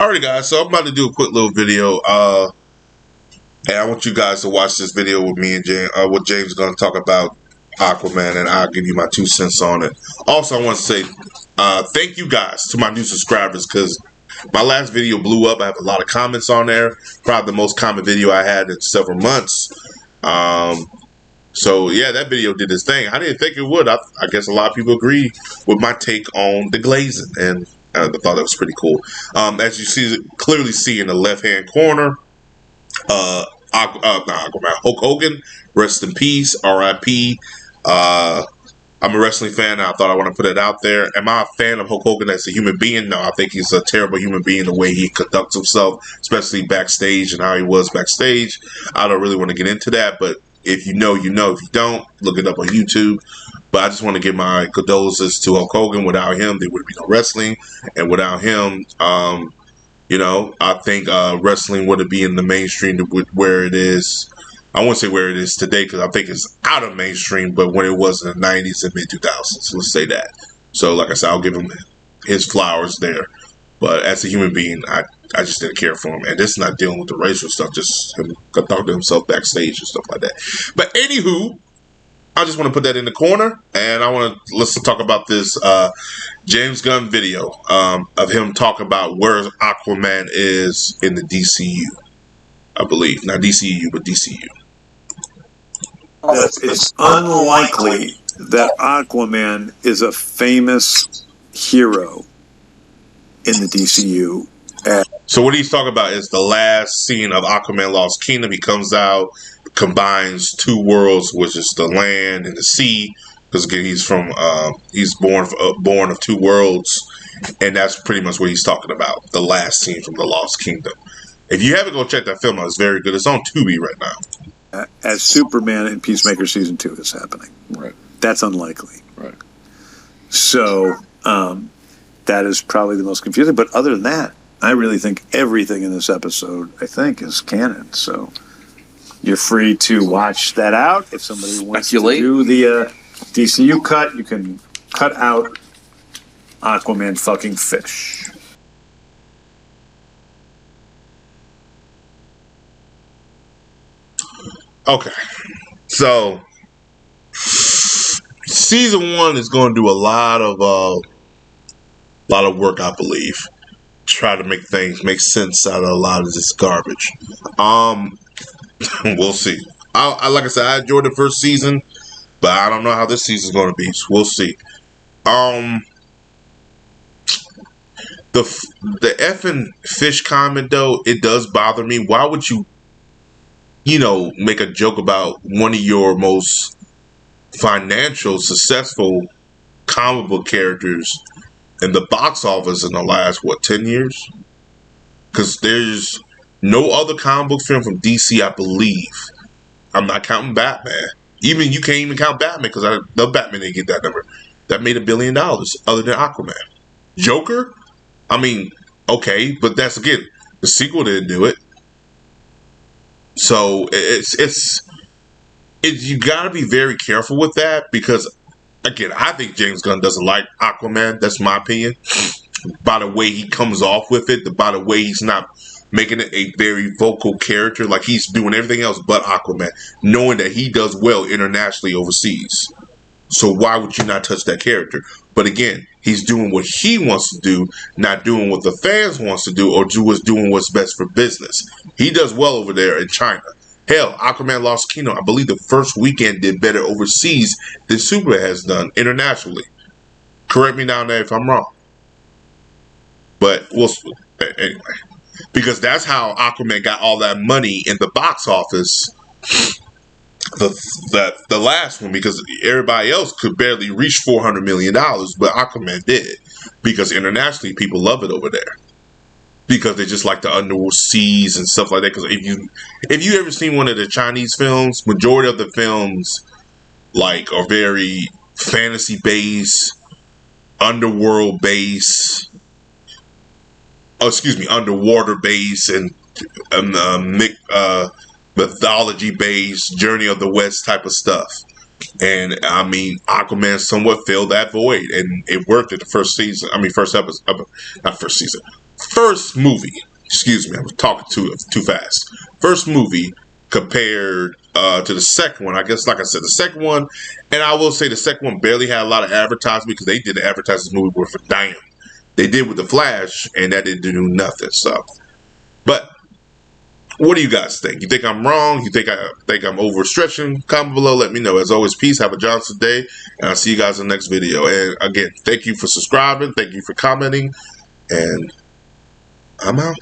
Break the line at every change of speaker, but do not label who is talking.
Alright guys, so I'm about to do a quick little video, and I want you guys to watch this video with me and James, what James is going to talk about Aquaman, and I'll give you my 2 cents on it. Also, I want to say thank you guys to my new subscribers, because my last video blew up. I have a lot of comments on there, probably the most common video I had in several months. So yeah, that video did its thing. I didn't think it would. I guess a lot of people agree with my take on the glazing, and I thought that was pretty cool. As you clearly see in the left-hand corner, Aquaman, Hulk Hogan, rest in peace, R.I.P. I'm a wrestling fan, and I thought I want to put it out there. Am I a fan of Hulk Hogan as a human being? No, I think he's a terrible human being, the way he conducts himself, especially backstage and how he was backstage. I don't really want to get into that, but if you know, you know. If you don't, look it up on YouTube. But I just want to give my condolences to Hulk Hogan. Without him, there would be no wrestling. And without him, you know, I think wrestling wouldn't be in the mainstream where it is. I won't say where it is today, because I think it's out of mainstream, but when it was in the 90s and mid-2000s, let's say that. So, like I said, I'll give him his flowers there. But as a human being, I just didn't care for him. And this is not dealing with the racial stuff, just him talking to himself backstage and stuff like that. But anywho, I just want to put that in the corner, and let's talk about this James Gunn video of him talking about where Aquaman is in the DCU. I believe. Not DCU, but DCU.
It's unlikely that Aquaman is a famous hero in the DCU.
So what he's talking about is the last scene of Aquaman Lost Kingdom. He comes out, combines 2 worlds, which is the land and the sea, because again he's born of 2 worlds, and that's pretty much what he's talking about. The last scene from the Lost Kingdom. If you haven't, go check that film out. It's very good. It's on Tubi right now.
As Superman in Peacemaker Season 2 is happening.
Right.
That's unlikely.
Right.
So that is probably the most confusing. But other than that, I really think everything in this episode, is canon. So you're free to watch that out. If somebody wants to do the DCU cut, you can cut out Aquaman fucking fish.
Okay, so season 1 is going to do a lot of work, I believe. Try to make things make sense out of a lot of this garbage. We'll see. Like I said, I enjoyed the first season, but I don't know how this season's going to be. So we'll see. The effing fish comment, though, it does bother me. Why would you make a joke about one of your most financial, successful comic book characters in the box office in the last, 10 years? Because there's no other comic book film from DC, I believe. I'm not counting Batman. Even you can't even count Batman, because the Batman didn't get that number. That made $1 billion, other than Aquaman. Joker? I mean, okay, but that's, again, the sequel didn't do it. So you got to be very careful with that, because again, I think James Gunn doesn't like Aquaman. That's my opinion. By the way he comes off with it, by the way he's not making it a very vocal character, like he's doing everything else but Aquaman, knowing that he does well internationally overseas. So why would you not touch that character? But again, he's doing what he wants to do, not doing what the fans wants to do, or doing what's best for business. He does well over there in China. Hell, Aquaman Lost Kingdom, I believe the first weekend did better overseas than Superman has done internationally. Correct me down there if I'm wrong. But anyway, because that's how Aquaman got all that money in the box office. The last one, because everybody else could barely reach $400 million, but Aquaman did, because internationally people love it over there, because they just like the underworld seas and stuff like that. Because if you ever seen one of the Chinese films, majority of the films are very fantasy based, underworld based, underwater based, and mythology based, Journey of the West type of stuff. And I mean, Aquaman somewhat filled that void, and it worked at the first season. I mean, first movie, excuse me, I'm talking too fast. First movie compared to the second one. I guess, like I said, the second one, and I will say the second one barely had a lot of advertising because they did the advertising movie worth a damn. They did with the Flash, and that didn't do nothing. So, but what do you guys think? You think I'm wrong? You think I'm overstretching? Comment below. Let me know. As always, peace. Have a Johnson day, and I'll see you guys in the next video. And again, thank you for subscribing. Thank you for commenting, and I'm out.